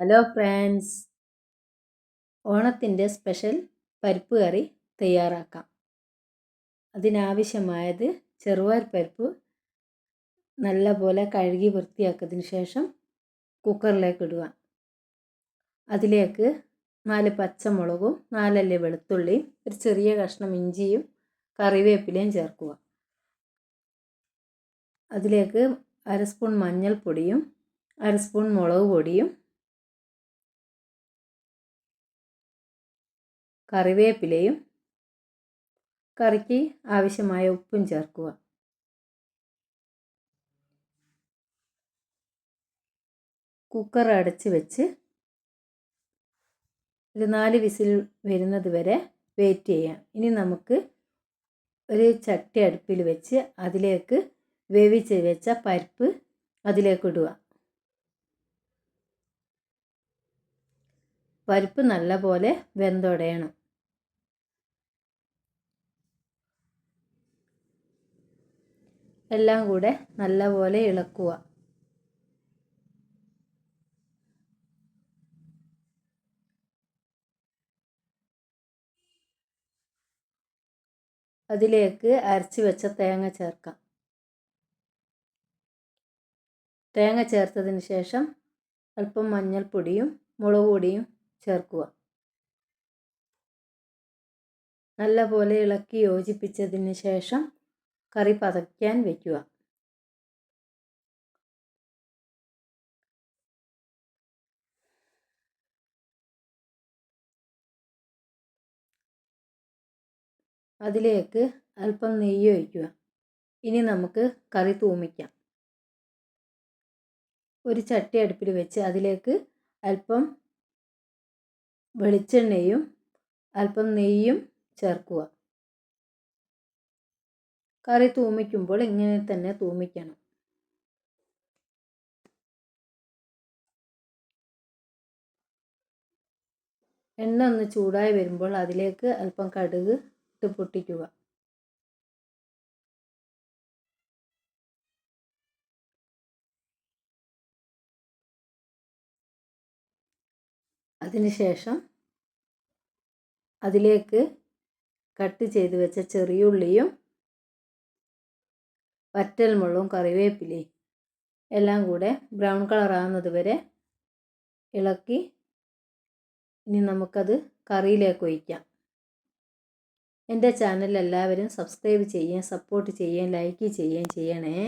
Hello friends, ഓണത്തിൻ്റെ special പരിപ്പ് കറി തയ്യാറാക്കാം. അതിനാവശ്യമായത് ചെറുപയർ പരിപ്പ് നല്ലപോലെ കഴുകി വൃത്തിയാക്കിയതിന് ശേഷം കുക്കറിലേക്ക് ഇടുക. അതിലേക്ക് 4 പച്ചമുളകും 4 അല്ലി വെളുത്തുള്ളിയും ഒരു ചെറിയ കഷ്ണം ഇഞ്ചിയും കറിവേപ്പിലയും ചേർക്കുക. അതിലേക്ക് 1/2 സ്പൂൺ മഞ്ഞൾപ്പൊടിയും 1/2 സ്പൂൺ മുളക് പൊടിയും കറിവേപ്പിലയും കറിക്ക് ആവശ്യമായ ഉപ്പും ചേർക്കുക. കുക്കർ അടച്ച് വെച്ച് ഒരു 4 വിസിൽ വരുന്നത് വരെ വെയിറ്റ് ചെയ്യാം. ഇനി നമുക്ക് ഒരു ചട്ടി അടുപ്പിൽ വെച്ച് അതിലേക്ക് വേവിച്ച് വെച്ച പരിപ്പ് അതിലേക്ക് ഇടുക. പരിപ്പ് നല്ലപോലെ വെന്തുടയണം. എല്ലാം കൂടെ നല്ലപോലെ ഇളക്കുക. അതിലേക്ക് അരച്ച് വെച്ച തേങ്ങ ചേർക്കാം. തേങ്ങ ചേർത്തതിന് ശേഷം അല്പം മഞ്ഞൾപ്പൊടിയും മുളക് പൊടിയും ചേർക്കുക. നല്ലപോലെ ഇളക്കി യോജിപ്പിച്ചതിന് ശേഷം കറി പതയ്ക്കാൻ വയ്ക്കുക. അതിലേക്ക് അല്പം നെയ്യ് ഒഴിക്കുക. ഇനി നമുക്ക് കറി തൂമിക്കാം. ഒരു ചട്ടി അടുപ്പിൽ വെച്ച് അതിലേക്ക് അല്പം വെളിച്ചെണ്ണയും അല്പം നെയ്യും ചേർക്കുക. കറി തൂമിക്കുമ്പോൾ ഇങ്ങനെ തന്നെ തൂമിക്കണം. എണ്ണ ഒന്ന് ചൂടായി വരുമ്പോൾ അതിലേക്ക് അല്പം കടുക് ഇട്ട് പൊട്ടിക്കുക. അതിനുശേഷം അതിലേക്ക് കട്ട് ചെയ്ത് വെച്ച ചെറിയുള്ളിയും വറ്റൽമുളകും കറിവേപ്പിലയും എല്ലാം കൂടെ ബ്രൗൺ കളർ ആകുന്നത് വരെ ഇളക്കി ഇനി നമുക്കത് കറിയിലേക്ക് ഒഴിക്കാം. എൻ്റെ ചാനൽ എല്ലാവരും സബ്സ്ക്രൈബ് ചെയ്യുകയും സപ്പോർട്ട് ചെയ്യുകയും ലൈക്ക് ചെയ്യുകയും ചെയ്യണേ.